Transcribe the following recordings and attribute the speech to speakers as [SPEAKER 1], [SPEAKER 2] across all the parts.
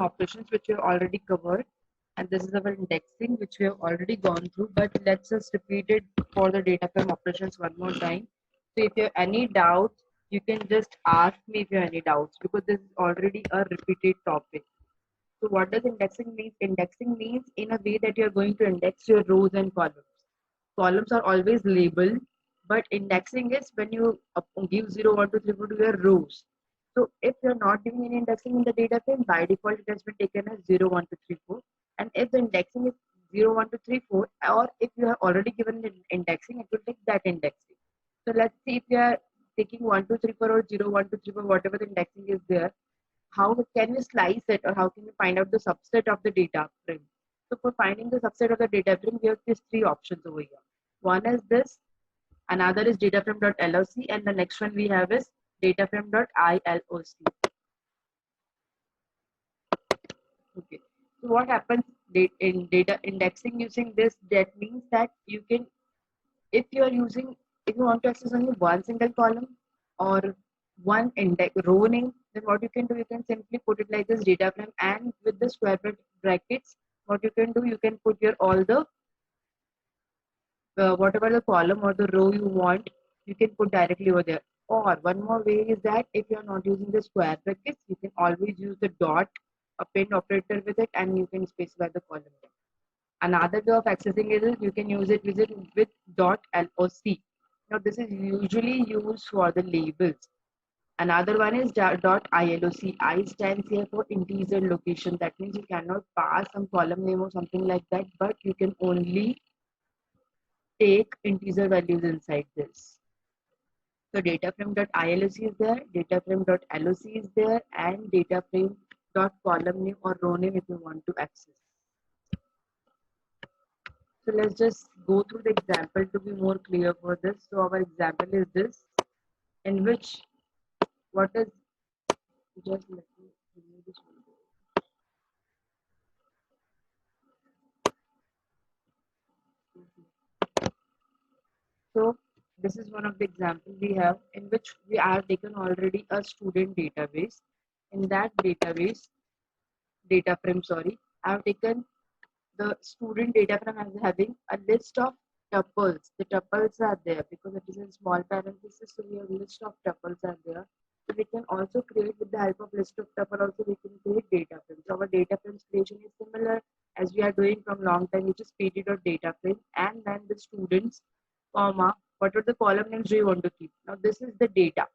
[SPEAKER 1] operations which we have already covered, and this is our indexing which we have already gone through, but let's just repeat it for the data frame operations one more time. So if you have any doubts, you can just ask me if you have any doubts, because this is already a repeated topic. So what does indexing mean? Indexing means in a way that you are going to index your rows and columns. Columns are always labeled, but indexing is when you give 0, 1, 2, 3, 4 to your rows. So if you're not doing any indexing in the data frame, by default it has been taken as 0, 1, 2, 3, 4. And if the indexing is 0, 1, 2, 3, 4, or if you have already given the indexing, it will take that indexing. So let's see if you are taking 1, 2, 3, 4 or 0, 1, 2, 3, 4, whatever the indexing is there, how can you slice it, or how can you find out the subset of the data frame? So for finding the subset of the data frame, we have these three options over here. One is this, another is dataframe.loc, and the next one we have is dataframe.iloc. Okay. So what happens in data indexing using this? That means that you can, if you are using, if you want to access only one single column or one index row name, then what you can do, you can simply put it like this data frame, and with the square brackets, what you can do, you can put your all the whatever the column or the row you want, you can put directly over there. Or one more way is that if you are not using the square brackets, you can always use the dot append operator with it, and you can specify the column name. Another way of accessing it is you can use it with dot .loc. Now this is usually used for the labels. Another one is dot .iloc. I stands here for integer location. That means you cannot pass some column name or something like that, but you can only take integer values inside this. So dataframe.iloc is there, dataframe.loc is there, and dataframe.column name or row name if you want to access. So let's just go through the example to be more clear for this. So our example is this, in which what is, just let me remove this one. So this is one of the examples we have, in which we have taken already a student database. In that database, data frame, sorry, I have taken the student data frame as having a list of tuples. The tuples are there because it is in small parentheses, so we have a list of tuples are there. So we can also create, with the help of list of tuple also, we can create data frames. So our data frames creation is similar as we are doing from long time, which is pt.data frame, and then the students, comma, what are the column names do you want to keep? Now this is the data.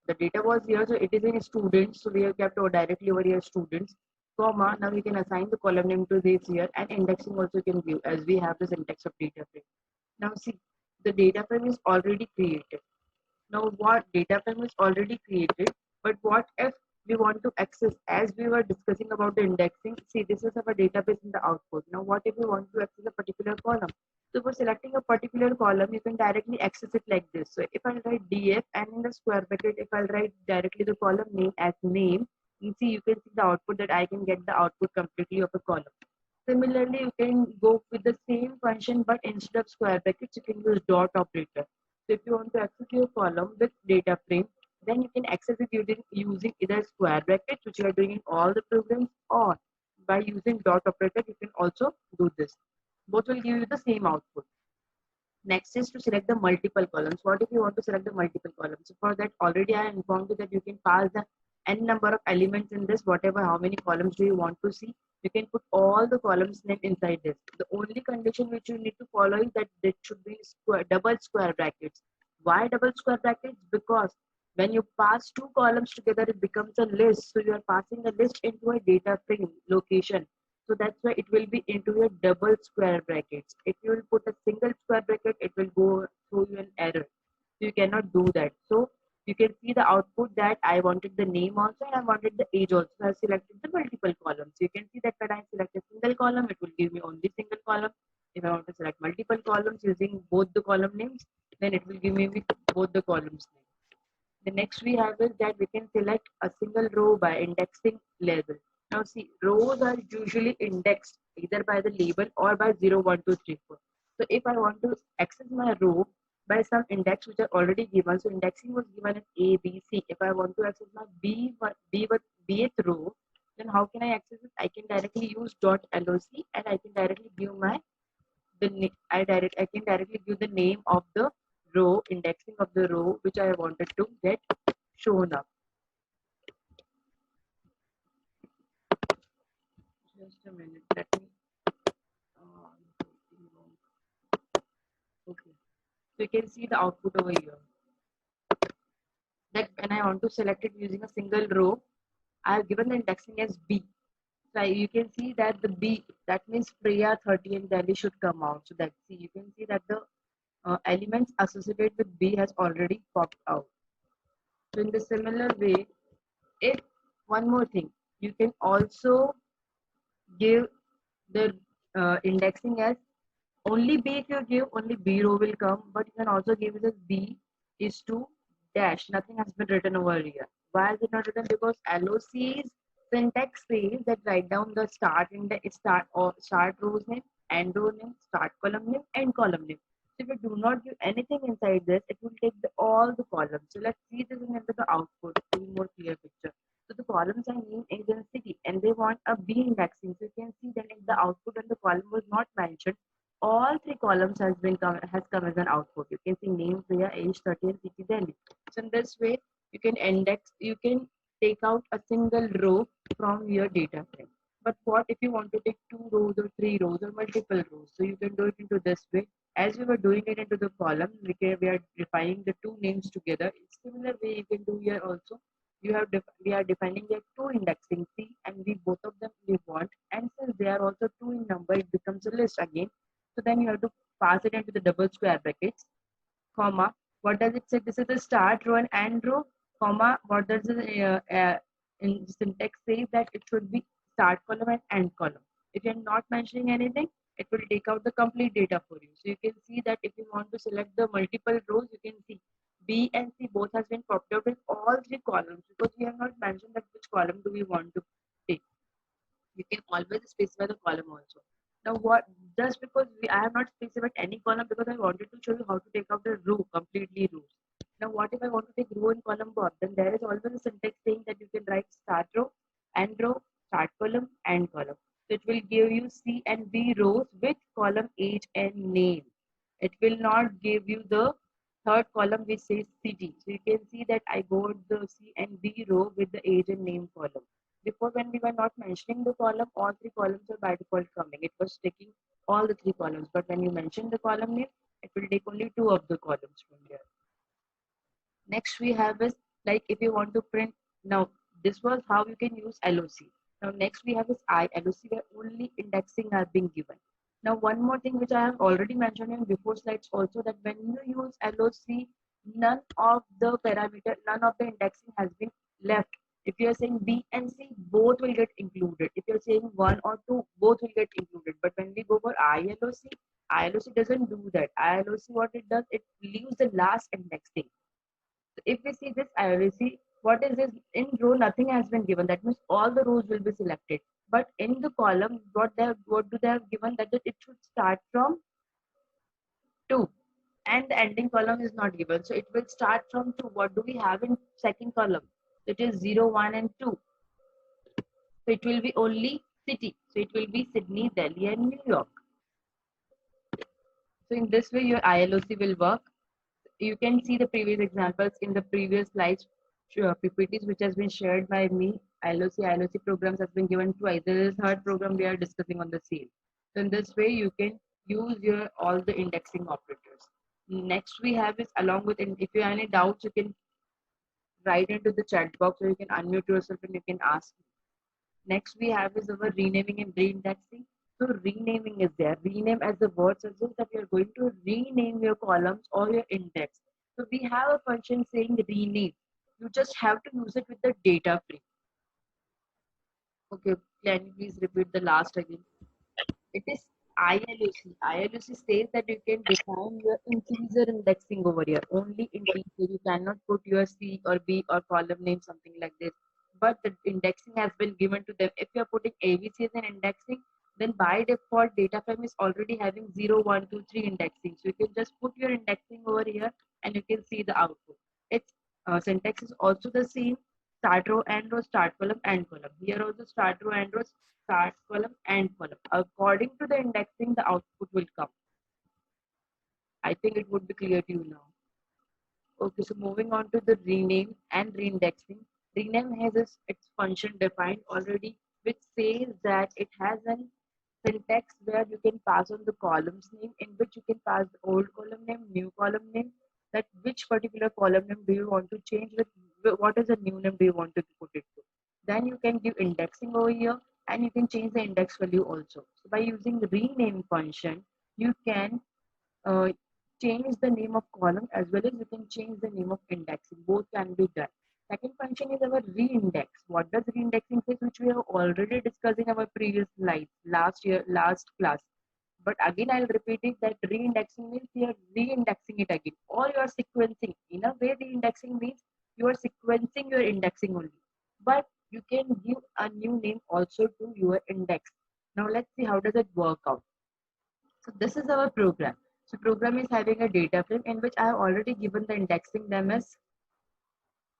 [SPEAKER 1] The data was here, so it is in students, so we have kept directly over here students, comma, now we can assign the column name to this here, and indexing also can view as we have this index of data frame. Now see, the data frame is already created. Now what data frame is already created, but what if we want to access, as we were discussing about the indexing, see this is our database in the output. Now what if we want to access a particular column? So for selecting a particular column, you can directly access it like this. So if I write df, and in the square bracket, if I'll write directly the column name as name, you can see the output, that I can get the output completely of a column. Similarly, you can go with the same function, but instead of square brackets, you can use dot operator. So if you want to access your column with data frame, then you can access it using either square brackets, which you are doing in all the programs, or by using dot operator, you can also do this. Both will give you the same output. Next is to select the multiple columns. What if you want to select the multiple columns? So for that, already I informed you that you can pass the n number of elements in this, whatever, how many columns do you want to see. You can put all the columns name inside this. The only condition which you need to follow is that it should be double square brackets. Why double square brackets? Because when you pass two columns together, it becomes a list. So you are passing a list into a data frame location. So that's why it will be into your double square brackets. If you will put a single square bracket, it will go through you an error. So you cannot do that. So you can see the output that I wanted the name also, and I wanted the age also. So I selected the multiple columns. You can see that when I select a single column, it will give me only single column. If I want to select multiple columns using both the column names, then it will give me with both the columns names. The next we have is that we can select a single row by indexing label. Now see, rows are usually indexed either by the label or by 0, 1, 2, 3, 4. So if I want to access my row by some index which are already given, so indexing was given as A, B, C. If I want to access my B8 row, Then how can I access it? I can directly use .loc and I can directly give my I can directly give the name of the row, indexing of the row which I wanted to get shown up. Just a minute, let me. Okay, so you can see the output over here. That when I want to select it using a single row, I have given the indexing as B. So you can see that the B, that means Priya 30 and Delhi should come out. So that's see, you can see that the elements associated with B has already popped out. So in the similar way, if one more thing, you can also give the indexing as only B. If you give only B row will come, but you can also give it as B is to dash. Nothing has been written over here. Why is it not written? Because LOC's syntax says that write down the start in the start rows name, end row name, start column name, end column name. So if you do not give anything inside this, it will take all the columns. So let's see this into the output to be more clear picture. So the columns are name, age, and city, and they want a B indexing. So you can see that if the output and the column was not mentioned, all three columns has come as an output. You can see name, Priya, age, 30, and city, Delhi. So in this way, you can take out a single row from your data frame. But what if you want to take 2 rows or 3 rows or multiple rows? So you can do it into this way. As we were doing it into the column, we are defining the two names together. In similar way, you can do here also. We are defining here two indexing C, and we both of them we want. And since they are also two in number, it becomes a list again. So then you have to pass it into the double square brackets, comma. What does it say? This is the start row and end row, comma. What does the in syntax say that it should be start column and end column. If you're not mentioning anything, it will take out the complete data for you. So you can see that if you want to select the multiple rows, you can see B and C both has been popped out in all three columns because we have not mentioned that which column do we want to take. You can always specify the column also. Now what, just because I have not specified any column because I wanted to show you how to take out the row, completely rows. Now what if I want to take row and column both? Then there is always a syntax saying that you can write start row, end row, start column, end column. So it will give you C and B rows with column age and name. It will not give you the third column which says city. So you can see that I got the C and B row with the age and name column. Before, when we were not mentioning the column, all three columns are by default coming. It was taking all the three columns. But when you mention the column name, it will take only two of the columns from there. Next we have is like if you want to print. Now this was how you can use LOC. Now next we have is LOC where only indexing are being given. Now one more thing which I have already mentioned in before slides also, that when you use LOC, none of the parameter, none of the indexing has been left. If you are saying B and C, both will get included. If you're saying one or two, both will get included. But when we go for ILOC doesn't do that. ILOC, what it does, it leaves the last indexing. If we see this IRC, what is this? In row, nothing has been given. That means all the rows will be selected. But in the column, what do they have given? That it should start from 2. And the ending column is not given. So it will start from 2. What do we have in second column? It is 0, 1, and 2. So it will be only city. So it will be Sydney, Delhi, and New York. So in this way, your ILOC will work. You can see the previous examples in the previous slides, PPTs, which has been shared by me. ILOC programs has been given twice. There is third program we are discussing on the same. So in this way, you can use your all the indexing operators. Next we have is along with, if you have any doubts, you can write into the chat box or you can unmute yourself and you can ask. Next we have is our renaming and reindexing. So renaming is there. Rename, as the word suggests, that you're going to rename your columns or your index. So we have a function saying rename. You just have to use it with the data frame. Okay, can you please repeat the last again? It is ILOC. ILOC says that you can define your integer indexing over here. Only integer. You cannot put your C or B or column name, something like this. But the indexing has been given to them. If you are putting ABC as an indexing, then by default data frame is already having 0, 1, 2, 3 indexing. So you can just put your indexing over here and you can see the output. Its syntax is also the same. start row, end row, start column, end column. Here also start row, end row, start column, end column. According to the indexing, the output will come. I think it would be clear to you now. Okay, so moving on to the rename and reindexing. Rename has its function defined already, which says that it has an syntax where you can pass on the columns name, in which you can pass the old column name, new column name, that which particular column name do you want to change with, what is the new name do you want to put it to. Then you can give indexing over here, and you can change the index value also. So by using the rename function, you can uh, change the name of column as well as you can change the name of indexing. Both can be done. Second function is our reindex. What does reindexing say, which we have already discussed in our previous slides last class. But again, I'll repeat it that reindexing means you are reindexing it again, or you are sequencing. In a way, reindexing means you are sequencing your indexing only. But you can give a new name also to your index. Now let's see how does it work out. So this is our program. So program is having a data frame in which I have already given the indexing them as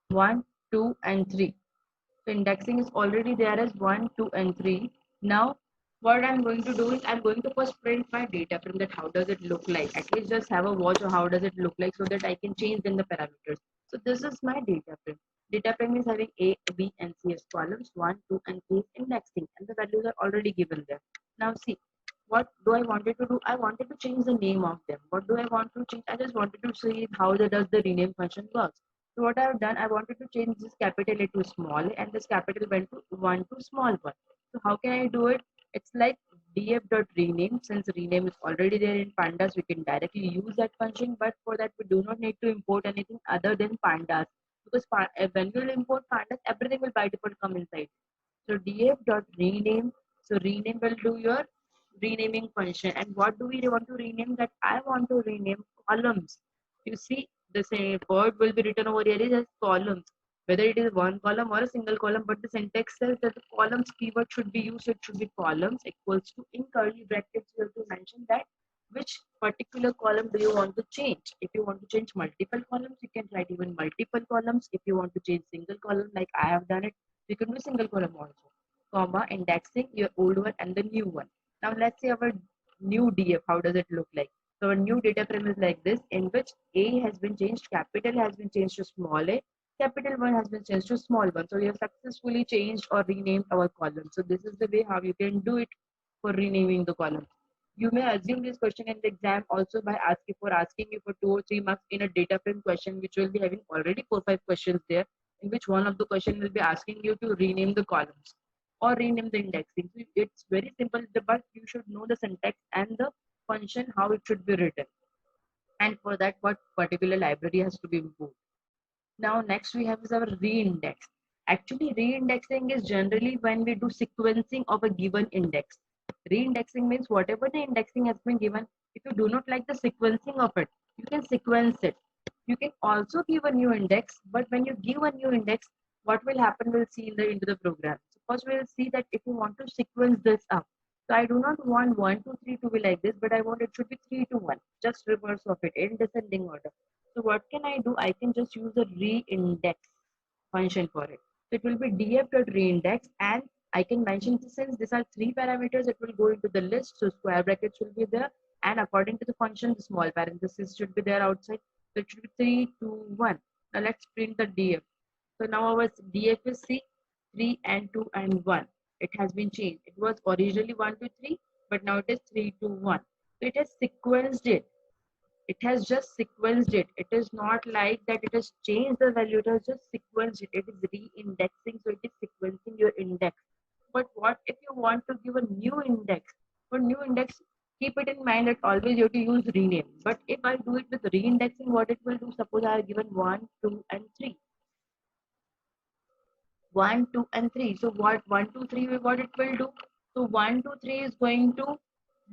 [SPEAKER 1] 1, 2, and 3. So indexing is already there as 1, 2, and 3. Now what I'm going to do is I'm going to first print my data frame, that how does it look like. At least just have a watch of how does it look like so that I can change then the parameters. So this is my data frame. Data frame is having A, B, and C as columns, 1, 2, and 3 is indexing, and the values are already given there. Now see, what do I wanted to do? I wanted to change the name of them. What do I want to change? I just wanted to see how does the rename function works. So what I have done, I wanted to change this capital A to small a, and this capital went to 1 to small 1. So how can I do it? It's like df.rename. Since rename is already there in pandas, we can directly use that function. But for that, we do not need to import anything other than pandas, because when we will import pandas, everything will by default come inside. So df.rename. So rename will do your renaming function. And what do we want to rename? That I want to rename columns. You see, the same word will be written over here is as columns, whether it is one column or a single column, but the syntax says that the columns keyword should be used. It should be columns equals to, in curly brackets you have to mention that which particular column do you want to change. If you want to change multiple columns, you can write even multiple columns. If you want to change single column, like I have done it, you can do single column also, comma, indexing your old one and the new one. Now let's see our new DF, how does it look like? So our new data frame is like this, in which A has been changed, capital has been changed to small a, capital 1 has been changed to small 1. So we have successfully changed or renamed our column. So this is the way how you can do it for renaming the column. You may assume this question in the exam also by asking you for 2 or 3 marks in a data frame question, which will be having already 4-5 questions there, in which one of the question will be asking you to rename the columns or rename the indexing. So it's very simple, but you should know the syntax and the function how it should be written, and for that what particular library has to be imported. Now next we have is our reindex. Actually reindexing is generally when we do sequencing of a given index. Reindexing means whatever the indexing has been given, if you do not like the sequencing of it, you can sequence it. You can also give a new index, but when you give a new index, what will happen we'll see into the program. So first we'll see that if you want to sequence this up. So I do not want 1 to 3 to be like this, but I want it should be 3 to 1, just reverse of it in descending order. So what can I do? I can just use a reindex function for it. So it will be df.reindex, and I can mention this, since these are 3 parameters, it will go into the list. So square brackets will be there, and according to the function, the small parenthesis should be there outside. So it should be 3, 2, 1. Now let's print the df. So now our df is C, 3 and 2 and 1. It has been changed. It was originally 1 to 3, but now it is 3 to 1. So it has sequenced it. It has just sequenced it. It is not like that it has changed the value. It has just sequenced it. It is re-indexing, so it is sequencing your index. But what if you want to give a new index? For new index, keep it in mind that always you have to use rename. But if I do it with re-indexing, what it will do? Suppose I have given 1, 2, and 3. 1, 2, and 3. So what 1, 2, 3, what it will do? So 1, 2, 3 is going to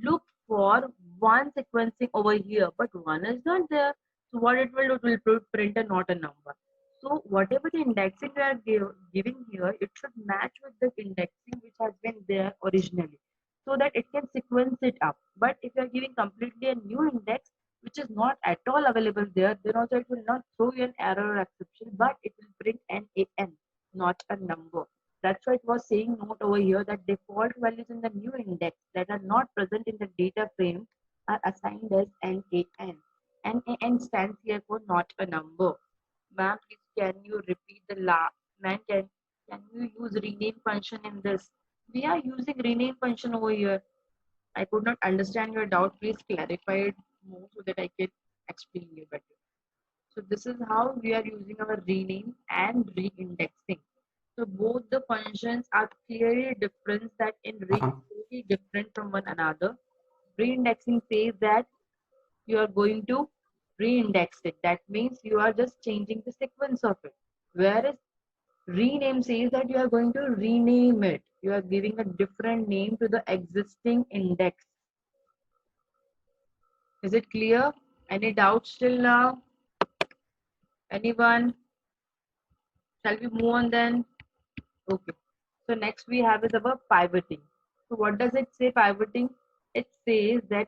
[SPEAKER 1] look for one sequencing over here, but 1 is not there. So what it will do? It will print a not a number. So whatever the indexing we are giving here, it should match with the indexing which has been there originally, so that it can sequence it up. But if you are giving completely a new index which is not at all available there, then also it will not throw you an error or exception, but it will print an AN. not a number. That's why it was saying note over here that default values in the new index that are not present in the data frame are assigned as NaN. NaN stands here for not a number. Ma'am, please can you repeat the ma'am, can you use rename function in this? We are using rename function over here. I could not understand your doubt. Please clarify it more so that I can explain you better. So this is how we are using our rename and re-indexing. So both the functions are clearly different that in clearly different from one another. Re-indexing says that you are going to re-index it. That means you are just changing the sequence of it. Whereas rename says that you are going to rename it. You are giving a different name to the existing index. Is it clear? Any doubts till now? Anyone? Shall we move on then? Okay. So next we have is about pivoting. So what does it say pivoting? It says that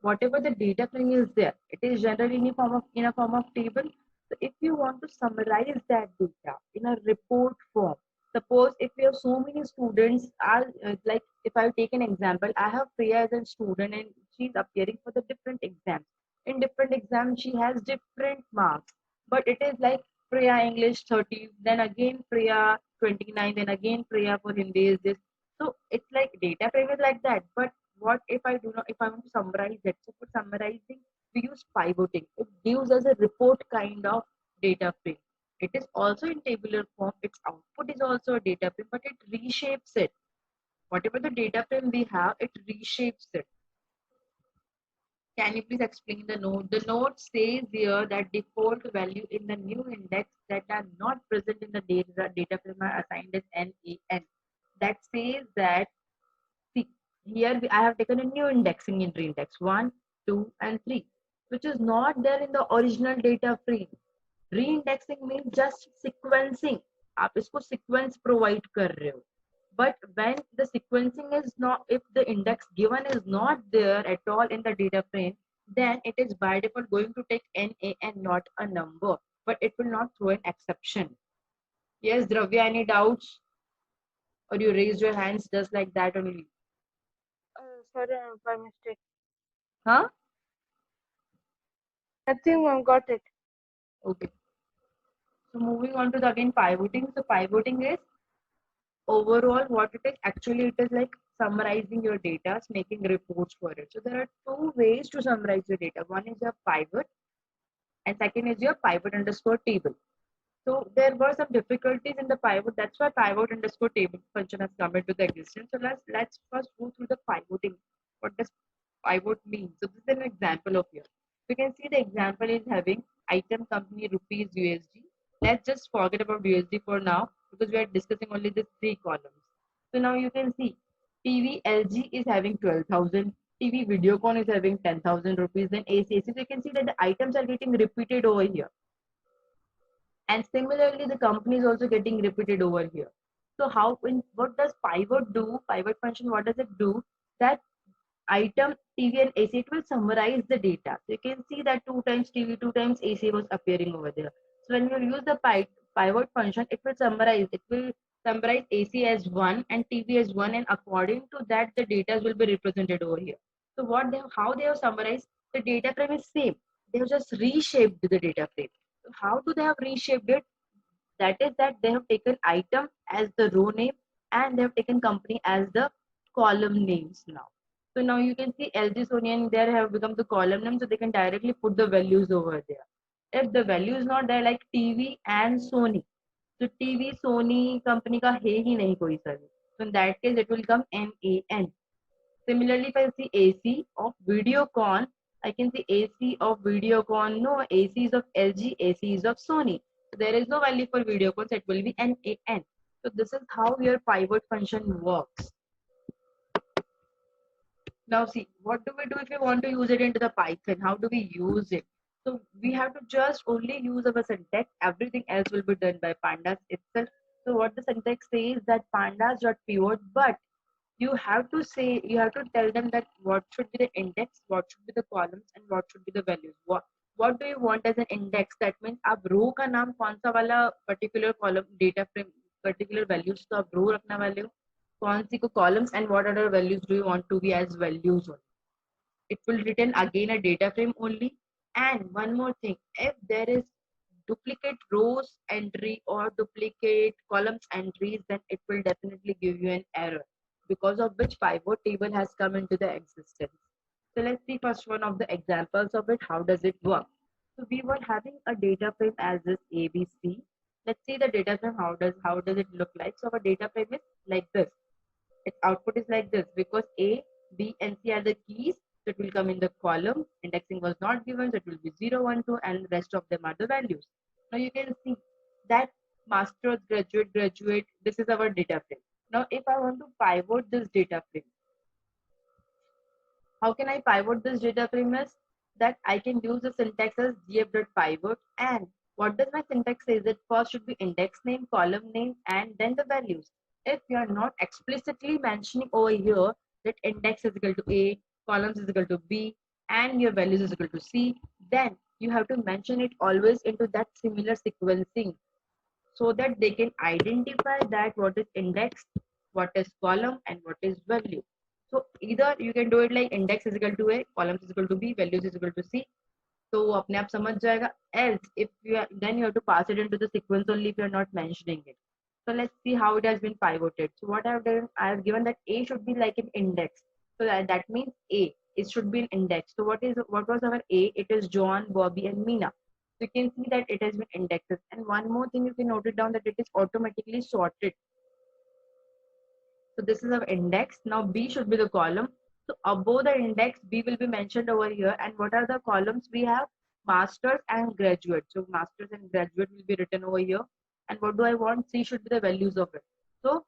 [SPEAKER 1] whatever the data frame is there, it is generally in a form of table. So if you want to summarize that data in a report form, suppose if you have so many students are like if I take an example, I have Priya as a student and she's appearing for the different exams. In different exams, she has different marks, but it is like Priya English 30, then again Priya 29, then again Priya for Hindi is this. So it's like data frame is like that, but what if I do not, if I want to summarize it? So for summarizing, we use pivoting. It gives us a report kind of data frame. It is also in tabular form. Its output is also a data frame, but it reshapes it. Whatever the data frame we have, it reshapes it. Can you please explain the note? The note says here that default value in the new index that are not present in the data frame are assigned as NaN. That says that see, here I have taken a new indexing in reindex 1, 2, and 3, which is not there in the original data frame. Reindexing means just sequencing. आप इसको sequence provide कर रहे हो. But when the sequencing is not, if the index given is not there at all in the data frame, then it is by default going to take NA and not a number. But it will not throw an exception. Yes, Dravya, any doubts? Or you raised your hands just like that only?
[SPEAKER 2] Sorry, by mistake.
[SPEAKER 1] Huh?
[SPEAKER 2] Nothing, ma'am. Got it.
[SPEAKER 1] Okay. So moving on to the again pivoting. So pivoting is overall what it is. Actually, it is like summarizing your data, making reports for it. So there are two ways to summarize your data. One is your pivot, and second is your pivot underscore table. So there were some difficulties in the pivot. That's why pivot underscore table function has come into the existence. So let's first go through the pivoting. What does pivot mean? So this is an example of here. We can see the example is having item company rupees USD. Let's just forget about USD for now because we are discussing only these three columns. So now you can see TV LG is having 12,000. TV Videocon is having 10,000 rupees. Then ACAC. So you can see that the items are getting repeated over here. And similarly, the company is also getting repeated over here. So how in what does pivot do? Pivot function, what does it do? That item TV and AC, it will summarize the data. So you can see that 2 times TV, 2 times AC was appearing over there. So when you use the pivot function, it will summarize. It will summarize AC as 1 and TV as 1, and according to that, the data will be represented over here. So how they have summarized the data frame is same. They have just reshaped the data frame. So how do they have reshaped it? That is that they have taken item as the row name and they have taken company as the column names now. So now you can see LG Sony and there have become the column name, so they can directly put the values over there. If the value is not there, like TV and Sony, so TV Sony company का है ही नहीं कोई service. So in that case, it will come NAN. Similarly, if I see AC of Videocon, I can see AC of Videocon. No, AC is of LG, AC is of Sony. So there is no value for Videocon, so it will be NAN. So this is how your pivot function works. Now see, what do we do if we want to use it into the Python? How do we use it? So we have to just only use our syntax. Everything else will be done by pandas itself. So what the syntax says that pandas.pivot, but you have to say, you have to tell them that what should be the index, what should be the columns, and what should be the values. What do you want as an index? That means आप row का नाम कौन सा वाला particular column data frame particular values तो आप row रखने वाले हो, कौन सी को columns and what other values do you want to be as values. It will return again a data frame only. And one more thing, if there is duplicate rows entry or duplicate columns entries, then it will definitely give you an error, because of which pivot table has come into the existence. So let's see first one of the examples of it. How does it work? So we were having a data frame as this ABC. Let's see the data frame. How does it look like? So our data frame is like this. Its output is like this, because A, B, and C are the keys. So it will come in the column. Indexing was not given, so it will be 0, 1, 2, and the rest of them are the values. Now you can see that master, graduate, graduate, this is our data frame. Now if I want to pivot this data frame, how can I pivot this data frame? Is that I can use the syntax as df.pivot. And what does my syntax say? That first should be index name, column name, and then the values. If you are not explicitly mentioning over here that index is equal to A, columns is equal to B, and your values is equal to C, then you have to mention it always into that similar sequencing, so that they can identify that what is index, what is column, and what is value. So either you can do it like index is equal to A, columns is equal to B, values is equal to C. So वो अपने आप समझ जाएगा. Else, if you are, then you have to pass it into the sequence only if you are not mentioning it. So let's see how it has been pivoted. So what I have done, I have given that A should be like an index. So that means A, it should be an index. So what was our A? It is John, Bobby, and Mina. So you can see that it has been indexed. And one more thing, you can note it down that it is automatically sorted. So this is our index. Now B should be the column. So above the index, B will be mentioned over here. And what are the columns we have? Masters and graduate. So masters and graduate will be written over here. And what do I want? C should be the values of it. So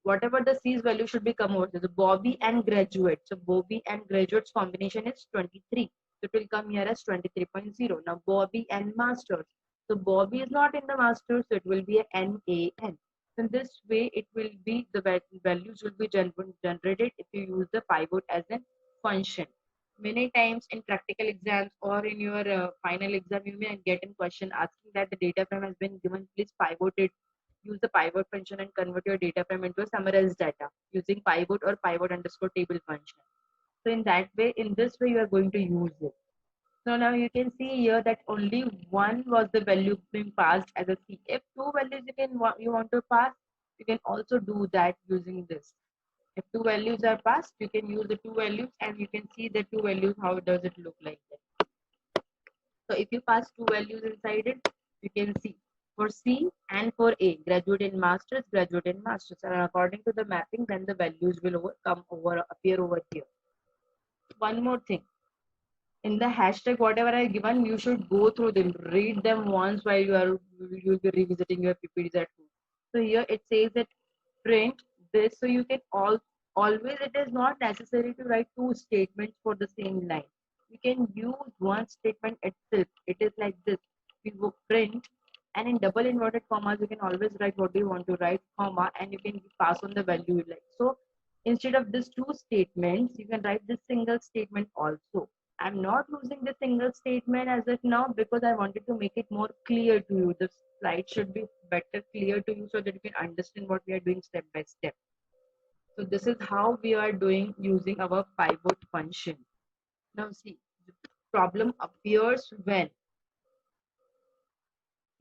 [SPEAKER 1] whatever the C's value should be come over here. So Bobby and graduate. So Bobby and graduate's combination is 23. So it will come here as 23.0. Now Bobby and masters. So Bobby is not in the masters, so it will be a NaN. In this way, it will be the values will be generated if you use the pivot as a function. Many times in practical exams or in your final exam, you may get a question asking that the data frame has been given, please pivot it. Use the pivot function and convert your data frame into a summarized data using pivot or pivot underscore table function. So in that way, in this way, you are going to use it. So now you can see here that only one was the value being passed as a C. If two values you want to pass, you can also do that using this. If two values are passed, you can use the two values and you can see the two values, how does it look like that. So if you pass two values inside it, you can see for C and for A, graduate and masters, graduate and masters. And according to the mapping, then the values will appear over here. One more thing, in the hashtag whatever I given, you should go through them, read them once while you'll be revisiting your PPTs at home. So here it says that print this, so you can always, it is not necessary to write two statements for the same line. You can use one statement itself. It is like this. We will print, and in double inverted commas you can always write what do you want to write, comma, and you can pass on the value you like. So instead of these two statements, you can write this single statement also. I'm not using the single statement as of now because I wanted to make it more clear to you. The slide should be better clear to you so that you can understand what we are doing step by step. So this is how we are doing using our pivot function. Now see, the problem appears when,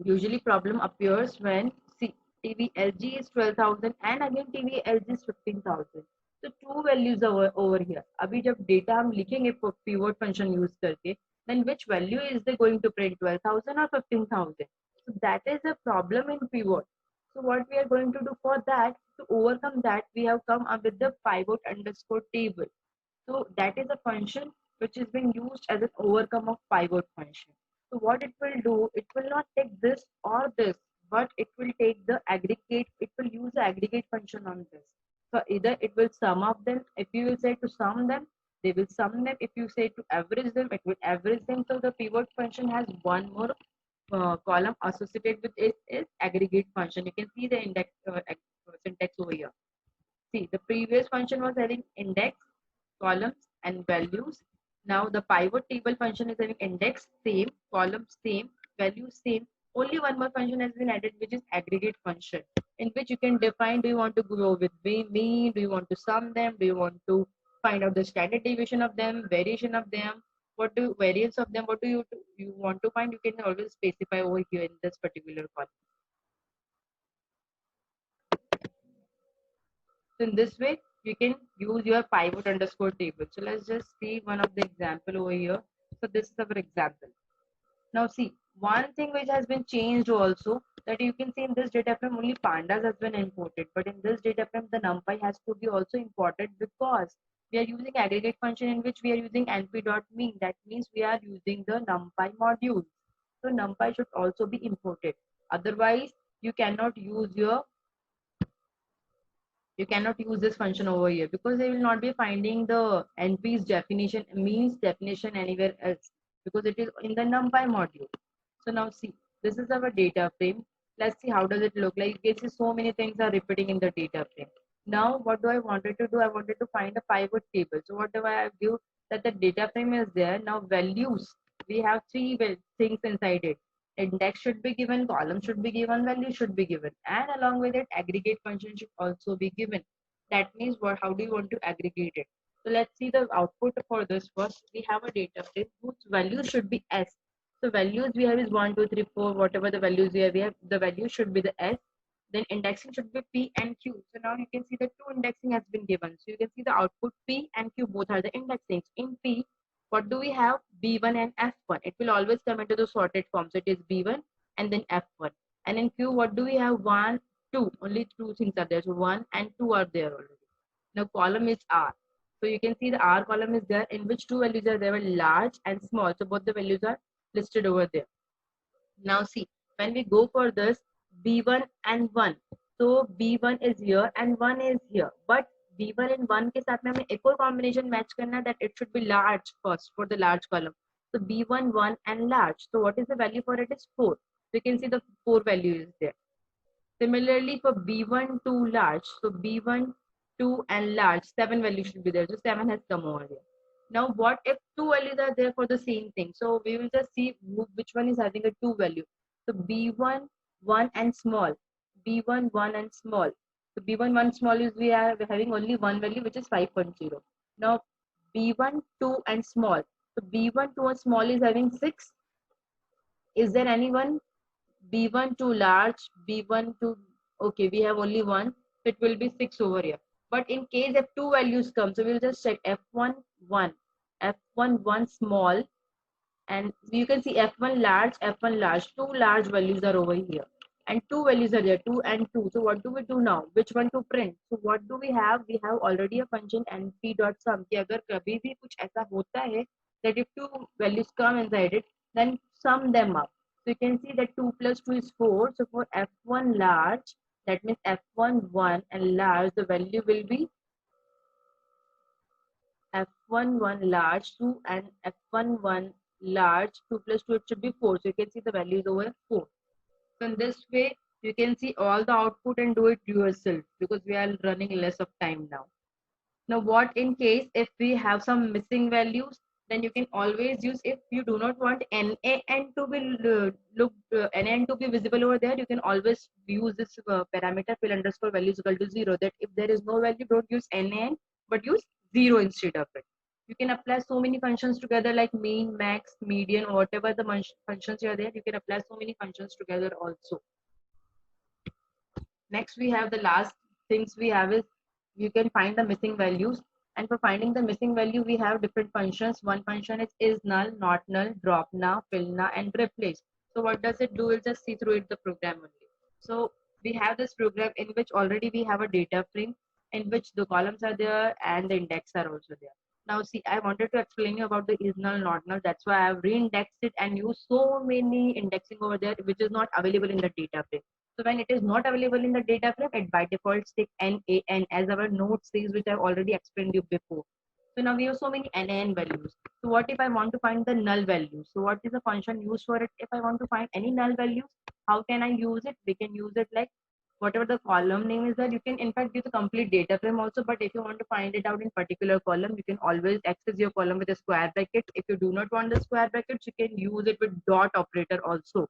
[SPEAKER 1] usually problem appears when, see, TVLG is 12,000 and again TVLG is 15,000. So two values over here. अभी जब data हम लिखेंगे pivot function use करके, then which value is they going to print, 12,000 or 15,000? So that is a problem in pivot. So what we are going to do for that, to overcome that, we have come up with the pivot underscore table. So that is a function which is being used as an overcome of pivot function. So what it will do, it will not take this or this, but it will take the aggregate, it will use the aggregate function on this. So either it will sum up them, if you will say to sum them, they will sum them. If you say to average them, it will average them. So the pivot function has one more column associated with it is aggregate function. You can see the index syntax over here. See, the previous function was having index, columns, and values. Now the pivot table function is having index same, column same, value same. Only one more function has been added, which is aggregate function. in which you can define, do you want to go with mean, do you want to sum them, do you want to find out the standard deviation of them, variation of them, what do variance of them, what do you want to find, you can always specify over here in this particular column. So in this way, you can use your pivot underscore table. So let's just see one of the example over here. So this is our example. Now see, one thing which has been changed also, that you can see in this data frame only pandas has been imported, but in this data frame the numpy has to be also imported because we are using aggregate function in which we are using np.mean. That means we are using the numpy module. So numpy should also be imported. Otherwise, you cannot use this function over here because they will not be finding the np's definition, means definition anywhere else because it is in the numpy module. So now see, this is our data frame. Let's see how does it look like. You can see so many things are repeating in the data frame. Now what do I wanted to do? I wanted to find a pivot table. So what do I do? That the data frame is there. Now values, we have three things inside it. Index should be given, column should be given, value should be given, and along with it aggregate function should also be given. That means what, how do you want to aggregate it? So let's see the output for this. First we have a data frame whose value should be s. So values we have is 1 2 3 4, whatever the values we have the value should be the s. Then indexing should be p and q. So now you can see the two indexing has been given, so you can see the output p and q both are the indexings. In p, what do we have? B1 and F1. It will always come into the sorted form. So it is B1 and then F1. And in Q, what do we have? 1, 2. Only two things are there. So 1 and 2 are there already. Now column is R. So you can see the R column is there in which two values are there, large and small. So both the values are listed over there. Now see, when we go for this B1 and 1. So B1 is here and 1 is here. But B1 and 1 के साथ में हमें एक और combination match करना है, that it should be large first for the large column. So B1, 1 and large. So what is the value for it is 4. So you can see the 4 value is there. Similarly for B1 to large, so B1, 2 and large, 7 value should be there. So 7 has come over here. Now what if two values are there for the same thing? So we will just see which one is having a 2 value. So B1, 1 and small. B1, 1 and small. So B1, 1 small is we are having only one value which is 5.0. Now B1, 2 and small. So B1, 2 and small is having 6. Is there anyone? B1 to large, B1 to, okay, we have only one, so it will be 6 over here. But in case if two values come, so we'll just check F1, 1, F1, 1 small, and you can see F1 large, two large values are over here. And two values are there, 2 and 2. So what do we do now? Which one to print? So what do we have? We have already a function np.sum. कि अगर कभी भी कुछ ऐसा होता है that if two values come inside it, then sum them up. So you can see that 2 plus 2 is 4. So for F1 large, that means F1 1 and large, the value will be F1 1 large 2 and F1 1 large 2 plus 2, it should be 4. So you can see the value is over 4. So in this way, you can see all the output and do it yourself because we are running less of time now. Now what in case if we have some missing values, then you can always use, if you do not want NaN to be NaN to be visible over there, you can always use this parameter fill underscore value is equal to 0. That if there is no value, don't use NaN but use 0 instead of it. You can apply so many functions together like mean, max, median, whatever the functions are there, you can apply so many functions together also. Next we have the last things we have is you can find the missing values, and for finding the missing value we have different functions. One function is null, not null, drop now, fill now and replace. So what does it do? We'll just see through it the program only. So we have this program in which already we have a data frame in which the columns are there and the index are also there. Now see, I wanted to explain you about the is null, not null. That's why I have re-indexed it and used so many indexing over there which is not available in the data frame. So when it is not available in the data frame, it by default takes NaN as our node says, which I've already explained you before. So now we have so many NaN values. So what if I want to find the null value? So what is the function used for it? If I want to find any null values, how can I use it? We can use it like whatever the column name is that you can in fact give the complete data frame also. But if you want to find it out in particular column, you can always access your column with a square bracket. If you do not want the square brackets, you can use it with dot operator also.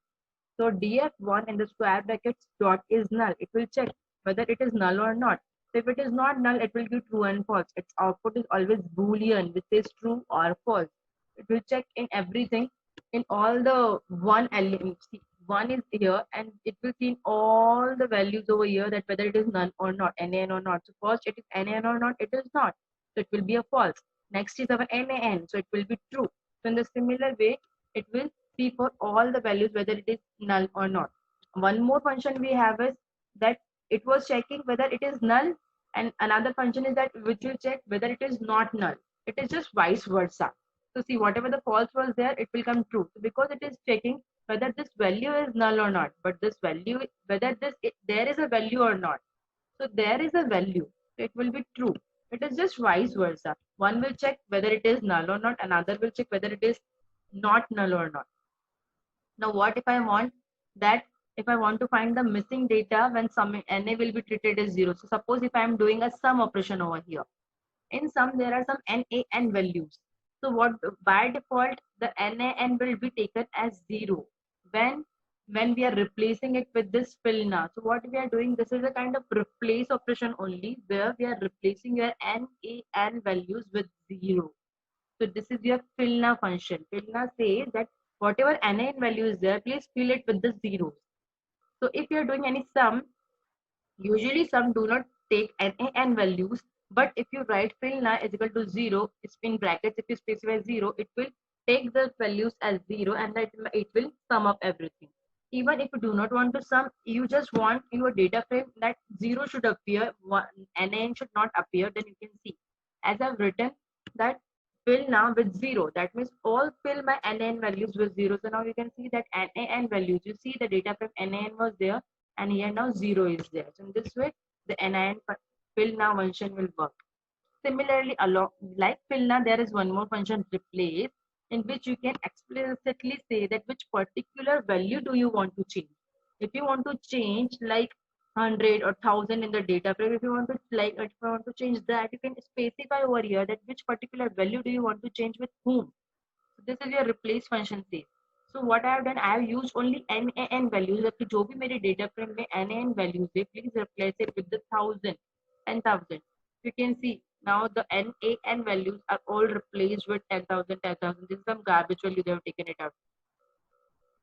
[SPEAKER 1] So df1 in the square brackets dot is null. It will check whether it is null or not. So if it is not null, it will give true and false. Its output is always boolean, which is true or false. It will check in everything, in all the one element. One is here, and it will see in all the values over here that whether it is null or not, nan or not. So first it is nan or not, it is not. So it will be a false. Next is our nan, so it will be true. So in the similar way, it will see for all the values whether it is null or not. One more function we have is that it was checking whether it is null, and another function is that which will check whether it is not null. It is just vice versa. So see, whatever the false was there, it will come true. So because it is checking whether this value is null or not, but this value, whether there is a value or not. So there is a value, so it will be true. It is just vice versa. One will check whether it is null or not, another will check whether it is not null or not. Now, what if I want that, if I want to find the missing data when sum na will be treated as 0. So suppose if I am doing a sum operation over here. In sum, there are some nan values. So what, by default, the nan will be taken as 0 when we are replacing it with this fill now. So what we are doing, this is a kind of replace operation only, where we are replacing your nan values with 0. So this is your fill now function. Fill now says that whatever nan value is there, please fill it with the zeros. So if you are doing any sum, usually sum do not take nan values, but if you write fill now is equal to 0, it's in brackets, if you specify 0, it will take the values as 0, and that it will sum up everything. Even if you do not want to sum, you just want your data frame that 0 should appear, nan should not appear, then you can see, as I've written that fill now with 0, that means all fill my nan values with 0. So now you can see that nan values, you see the data frame nan was there, and here now 0 is there. So in this way, the nan fill now function will work. Similarly, along like fill now, there is one more function, replace, in which you can explicitly say that which particular value do you want to change. If you want to change like 100 or 1000 in the data frame, if you want to change that, you can specify over here that which particular value do you want to change with whom. So this is your replace function says. So what I have done, I have used only nan values. कि जो भी मेरे data frame में nan values है, please replace it with the 1000, 10,000. You can see now the nan values are all replaced with 10,000, 10,000. This is some garbage value they have taken it out.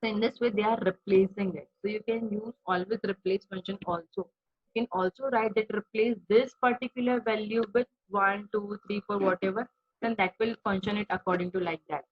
[SPEAKER 1] So in this way, they are replacing it. So you can use always replace function also. You can also write that replace this particular value with 1, 2, 3, 4, whatever. Then that will function it according to like that.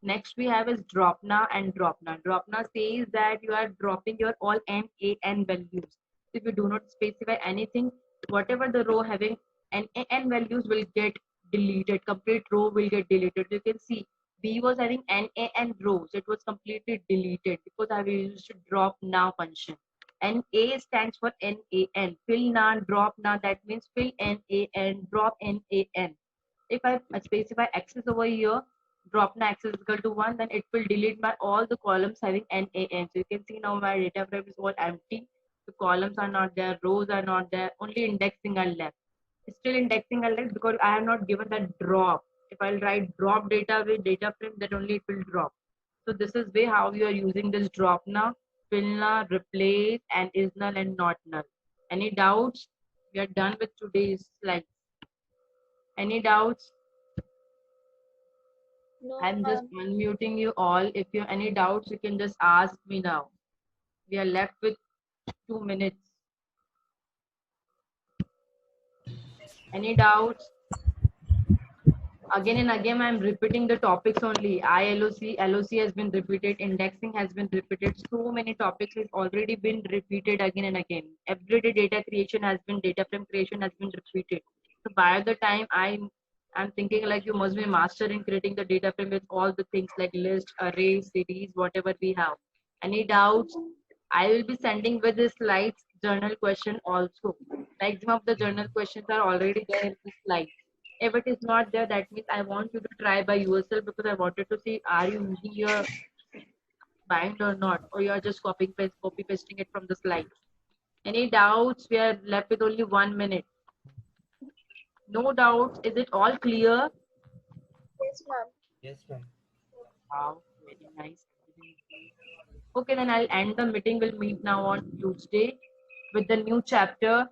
[SPEAKER 1] Next we have is drop now and drop now. Drop now says that you are dropping your all nan values. If you do not specify anything, whatever the row having nan values will get deleted. Complete row will get deleted. You can see B was having nan rows. It was completely deleted because I used drop now function. NA stands for NAN. Fill now, drop now. That means fill NAN, drop NAN. If I specify access over here, drop now access is equal to 1, then it will delete my all the columns having NAN. So you can see now my data frame is all empty. The columns are not there, rows are not there, only indexing are left. Still indexing are left because I have not given that drop. If I'll write drop data with data frame, then only it will drop. So this is way how you are using this drop now, fill now, replace, and is null and not null. Any doubts? We are done with today's slides. Any doubts?
[SPEAKER 2] No,
[SPEAKER 1] I'm just unmuting you all. If you have any doubts, you can just ask me now. We are left with 2 minutes. Any doubts? Again and again, I'm repeating the topics only. ILOC, LOC has been repeated, indexing has been repeated. So many topics has already been repeated again and again. Everyday data creation has been, data frame creation has been repeated. So by the time I'm thinking like you must be master in creating the data frame with all the things like list, array, series, whatever we have. Any doubts? I will be sending with the slides journal question also. Maximum of the journal questions are already there in the slides. If it is not there, that means I want you to try by yourself because I wanted to see are you using your mind or not, or you are just copy pasting it from the slides. Any doubts? We are left with only 1 minute. No doubts. Is it all clear?
[SPEAKER 2] yes, ma'am.
[SPEAKER 3] Yes, ma'am.
[SPEAKER 1] Wow, very nice. Okay, then I'll end the meeting. We'll meet now on Tuesday with the new chapter,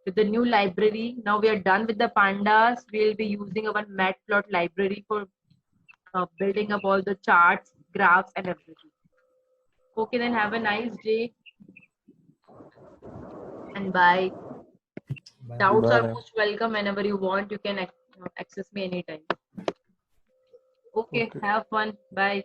[SPEAKER 1] with the new library. Now we are done with the pandas. We'll be using our matplot library for building up all the charts, graphs, and everything. Okay, then have a nice day and bye. Doubts are
[SPEAKER 3] Bye.
[SPEAKER 1] most welcome whenever you want. You can access me anytime. Okay,
[SPEAKER 3] Okay.
[SPEAKER 1] have fun. Bye.